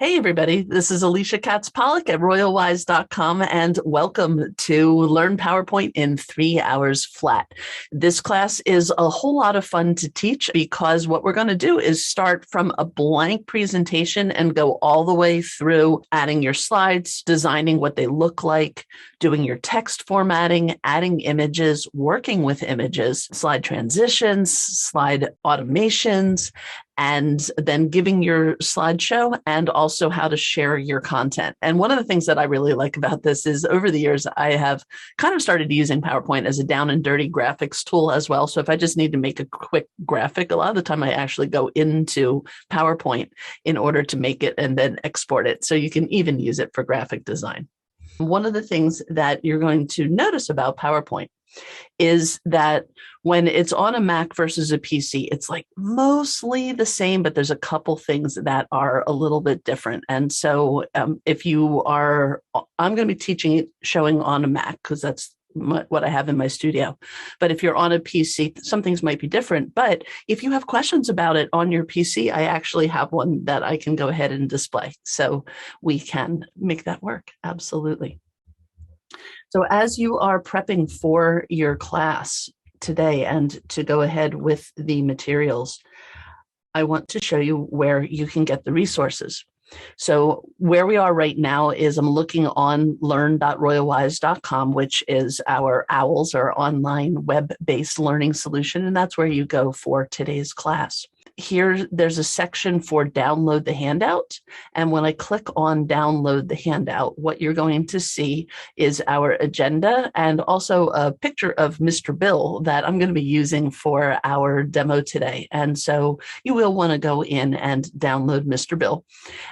Hey, everybody. This is Alicia Katz-Pollock at royalwise.com, and welcome to Learn PowerPoint in 3 hours flat. This class is a whole lot of fun to teach because what we're going to do is start from a blank presentation and go all the way through adding your slides, designing what they look like, doing your text formatting, adding images, working with images, slide transitions, slide automations, and then giving your slideshow and also how to share your content. And one of the things that I really like about this is over the years, I have kind of started using PowerPoint as a down and dirty graphics tool as well. So if I just need to make a quick graphic, a lot of the time I actually go into PowerPoint in order to make it and then export it. So you can even use it for graphic design. One of the things that you're going to notice about PowerPoint is that when it's on a Mac versus a PC, it's like mostly the same, but there's a couple things that are a little bit different. And so I'm going to be teaching it, showing on a Mac because that's what I have in my studio. But if you're on a PC, some things might be different. But if you have questions about it on your PC, I actually have one that I can go ahead and display. So we can make that work. Absolutely. So as you are prepping for your class today and to go ahead with the materials, I want to show you where you can get the resources. So where we are right now is I'm looking on learn.royalwise.com, which is our OWLs, our online web-based learning solution, and that's where you go for today's class. Here, there's a section for download the handout. And when I click on download the handout, what you're going to see is our agenda and also a picture of Mr. Bill that I'm going to be using for our demo today. And so you will want to go in and download Mr. Bill.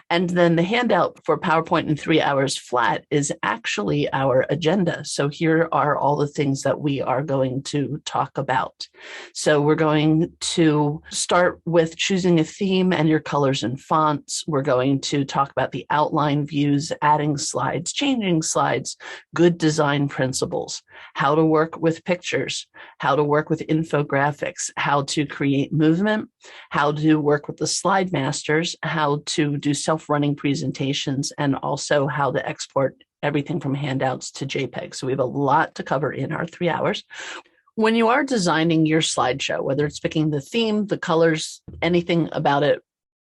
And then the handout for PowerPoint in 3 hours flat is actually our agenda. So here are all the things that we are going to talk about. So we're going to start with choosing a theme and your colors and fonts. We're going to talk about the outline views, adding slides, changing slides, good design principles, how to work with pictures, how to work with infographics, how to create movement, how to work with the slide masters, how to do self-running presentations, and also how to export everything from handouts to JPEG. So we have a lot to cover in our 3 hours. When you are designing your slideshow, whether it's picking the theme, the colors, anything about it,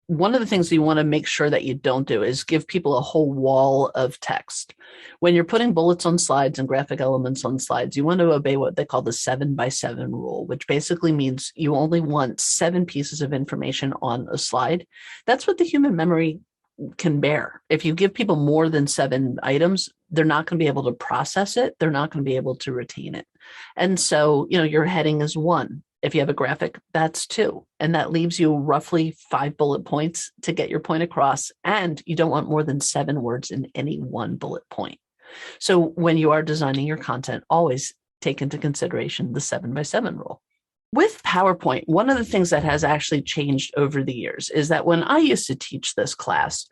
one of the things you want to make sure that you don't do is give people a whole wall of text. When you're putting bullets on slides and graphic elements on slides, you want to obey what they call the 7x7 rule, which basically means you only want 7 pieces of information on a slide. That's what the human memory can bear. If you give people more than 7 items, they're not going to be able to process it. They're not going to be able to retain it. And so, your heading is 1. If you have a graphic, that's 2. And that leaves you roughly 5 bullet points to get your point across. And you don't want more than 7 words in any one bullet point. So when you are designing your content, always take into consideration the 7x7 rule. With PowerPoint, one of the things that has actually changed over the years is that when I used to teach this class,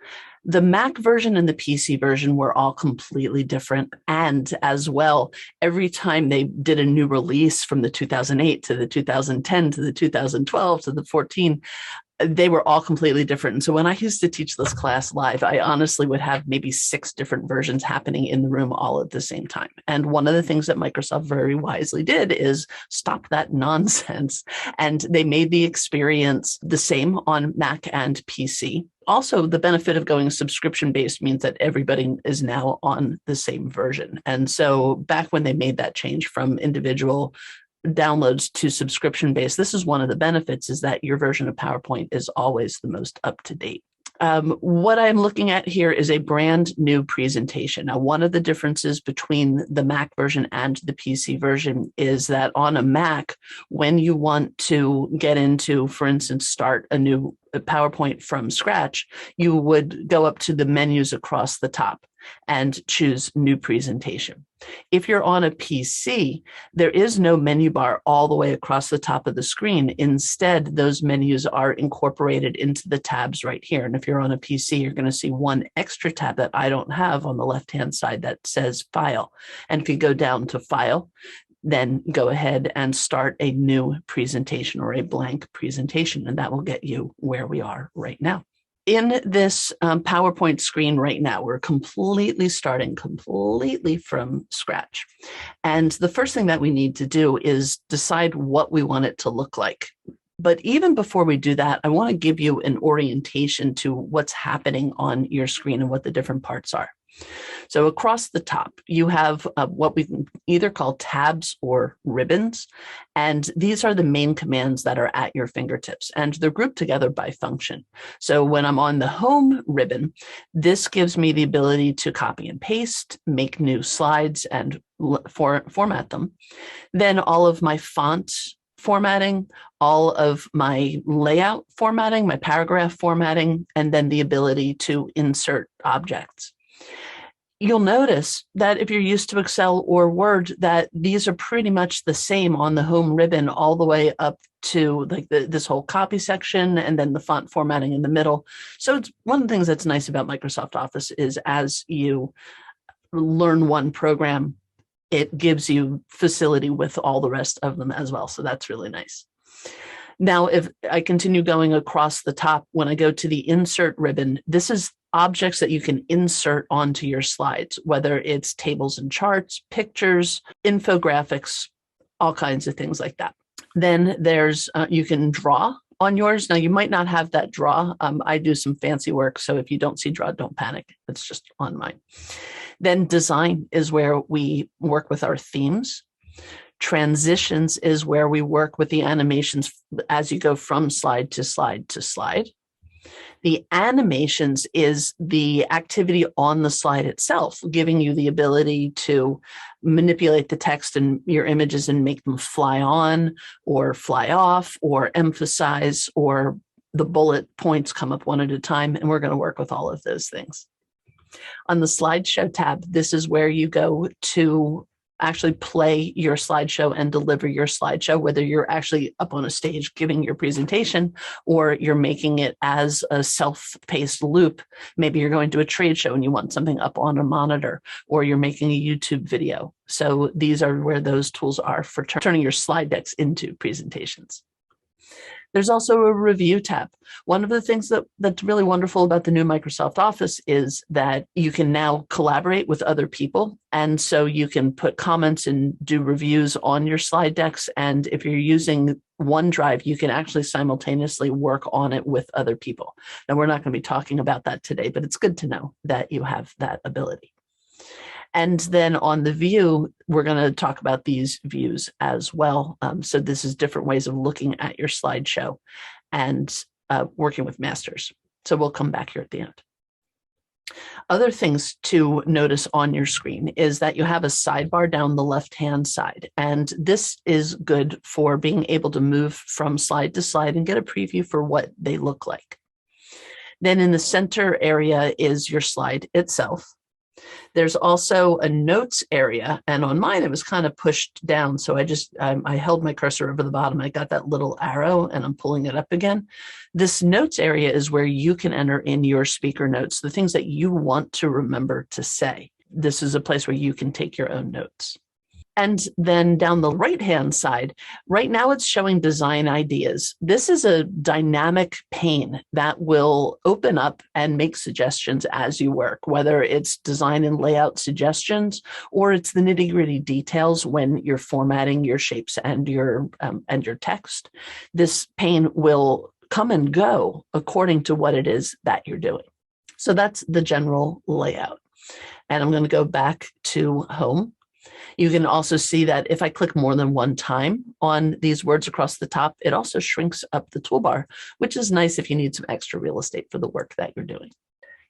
the Mac version and the PC version were all completely different. And as well, every time they did a new release from the 2008 to the 2010 to the 2012 to the 14, they were all completely different. And so when I used to teach this class live, I honestly would have maybe 6 different versions happening in the room all at the same time. And one of the things that Microsoft very wisely did is stop that nonsense. And they made the experience the same on Mac and PC. Also, the benefit of going subscription-based means that everybody is now on the same version. And so back when they made that change from individual downloads to subscription-based, this is one of the benefits, is that your version of PowerPoint is always the most up-to-date. What I'm looking at here is a brand new presentation. Now, one of the differences between the Mac version and the PC version is that on a Mac, when you want to get into, for instance, start a new PowerPoint from scratch, you would go up to the menus across the top and choose new presentation. If you're on a PC, there is no menu bar all the way across the top of the screen. Instead, those menus are incorporated into the tabs right here. And if you're on a PC, you're going to see one extra tab that I don't have on the left-hand side that says File. And if you go down to File, then go ahead and start a new presentation or a blank presentation, and that will get you where we are right now. in this PowerPoint screen right now, we're starting completely from scratch. And the first thing that we need to do is decide what we want it to look like. But even before we do that, I want to give you an orientation to what's happening on your screen and what the different parts are. So across the top, you have what we can either call tabs or ribbons. And these are the main commands that are at your fingertips, and they're grouped together by function. So when I'm on the home ribbon, this gives me the ability to copy and paste, make new slides, and format them. Then all of my font formatting, all of my layout formatting, my paragraph formatting, and then the ability to insert objects. You'll notice that if you're used to Excel or Word, that these are pretty much the same on the home ribbon all the way up to like this whole copy section and then the font formatting in the middle. So it's one of the things that's nice about Microsoft Office is as you learn one program, it gives you facility with all the rest of them as well. So that's really nice. Now, if I continue going across the top, when I go to the insert ribbon, this is objects that you can insert onto your slides, whether it's tables and charts, pictures, infographics, all kinds of things like that. Then there's, you can draw on yours. Now, you might not have that draw. I do some fancy work, so if you don't see draw, don't panic. It's just on mine. Then design is where we work with our themes. Transitions is where we work with the animations as you go from slide to slide to slide. The animations is the activity on the slide itself, giving you the ability to manipulate the text and your images and make them fly on or fly off or emphasize, or the bullet points come up one at a time. And we're going to work with all of those things. On the slideshow tab, this is where you go to actually play your slideshow and deliver your slideshow, whether you're actually up on a stage giving your presentation or you're making it as a self-paced loop. Maybe you're going to a trade show and you want something up on a monitor, or you're making a YouTube video. So these are where those tools are for turning your slide decks into presentations. There's also a review tab. One of the things that's really wonderful about the new Microsoft Office is that you can now collaborate with other people. And so you can put comments and do reviews on your slide decks. And if you're using OneDrive, you can actually simultaneously work on it with other people. Now, we're not going to be talking about that today, but it's good to know that you have that ability. And then on the view, we're going to talk about these views as well. So this is different ways of looking at your slideshow and working with masters. So we'll come back here at the end. Other things to notice on your screen is that you have a sidebar down the left-hand side. And this is good for being able to move from slide to slide and get a preview for what they look like. Then in the center area is your slide itself. There's also a notes area, and on mine it was kind of pushed down, so I held my cursor over the bottom. I got that little arrow and I'm pulling it up again. This notes area is where you can enter in your speaker notes, the things that you want to remember to say. This is a place where you can take your own notes. And then down the right-hand side, right now it's showing design ideas. This is a dynamic pane that will open up and make suggestions as you work, whether it's design and layout suggestions, or it's the nitty-gritty details when you're formatting your shapes and your text. This pane will come and go according to what it is that you're doing. So that's the general layout. And I'm going to go back to home. You can also see that if I click more than one time on these words across the top, it also shrinks up the toolbar, which is nice if you need some extra real estate for the work that you're doing.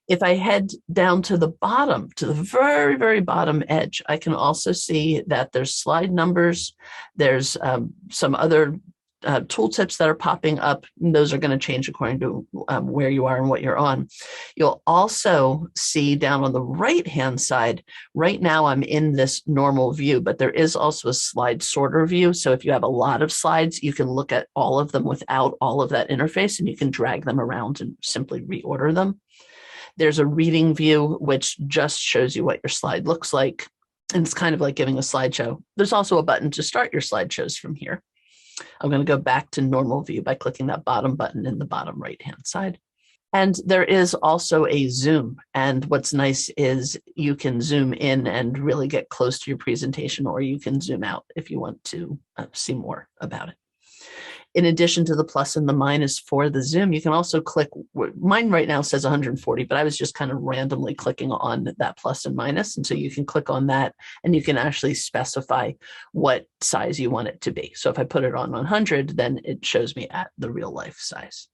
If I head down to the bottom, to the very, very bottom edge, I can also see that there's slide numbers. There's some other tooltips that are popping up. Those are going to change according to where you are and what you're on. You'll also see down on the right-hand side, right now I'm in this normal view, but there is also a slide sorter view. So if you have a lot of slides, you can look at all of them without all of that interface, and you can drag them around and simply reorder them. There's a reading view, which just shows you what your slide looks like. And it's kind of like giving a slideshow. There's also a button to start your slideshows from here. I'm going to go back to normal view by clicking that bottom button in the bottom right-hand side. And there is also a zoom. And what's nice is you can zoom in and really get close to your presentation, or you can zoom out if you want to see more about it. In addition to the plus and the minus for the zoom, you can also click, mine right now says 140, but I was just kind of randomly clicking on that plus and minus. And so you can click on that and you can actually specify what size you want it to be. So if I put it on 100, then it shows me at the real life size.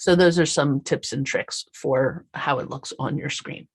So those are some tips and tricks for how it looks on your screen.